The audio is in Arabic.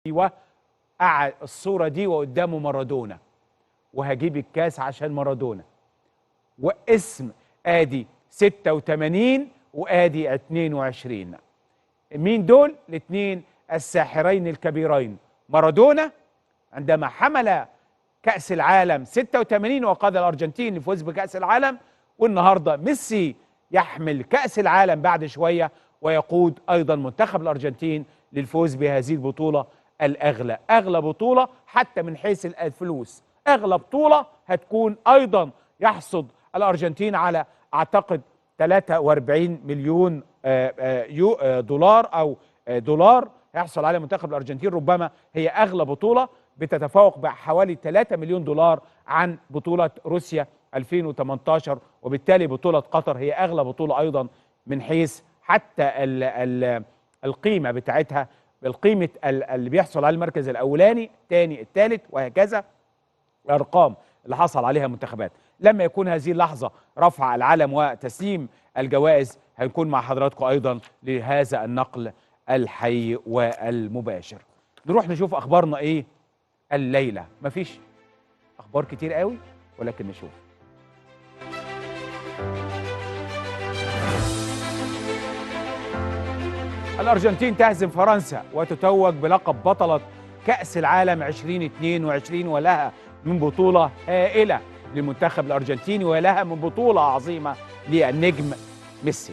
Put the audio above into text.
ايوه، قعد الصوره دي وقدامه مارادونا، وهجيب الكاس عشان مارادونا، واسم ادي 86 وادي 22. مين دول الاثنين الساحرين الكبيرين؟ مارادونا عندما حمل كأس العالم 86 وقاد الأرجنتين للفوز بكأس العالم، والنهارده ميسي يحمل كأس العالم بعد شوية ويقود أيضا منتخب الأرجنتين للفوز بهذه البطولة الأغلى، أغلى بطولة حتى من حيث الفلوس، أغلى بطولة هتكون أيضا يحصد الأرجنتين على أعتقد 43 مليون دولار أو دولار هيحصل عليها منتخب الأرجنتين، ربما هي أغلى بطولة بتتفوق بحوالي 3 مليون دولار عن بطولة روسيا 2018، وبالتالي بطولة قطر هي أغلى بطولة أيضا من حيث حتى القيمة بتاعتها، القيمة اللي بيحصل على المركز الأولاني الثاني الثالث وهكذا، الأرقام اللي حصل عليها منتخبات. لما يكون هذه اللحظة رفع العلم وتسليم الجوائز هنكون مع حضراتكم أيضا لهذا النقل الحي والمباشر. نروح نشوف أخبارنا إيه الليلة. مفيش أخبار كتير قوي ولكن نشوف. الأرجنتين تهزم فرنسا وتتوج بلقب بطلة كأس العالم 2022، ولها من بطولة هائلة للمنتخب الأرجنتيني ولها من بطولة عظيمة للنجم ميسي.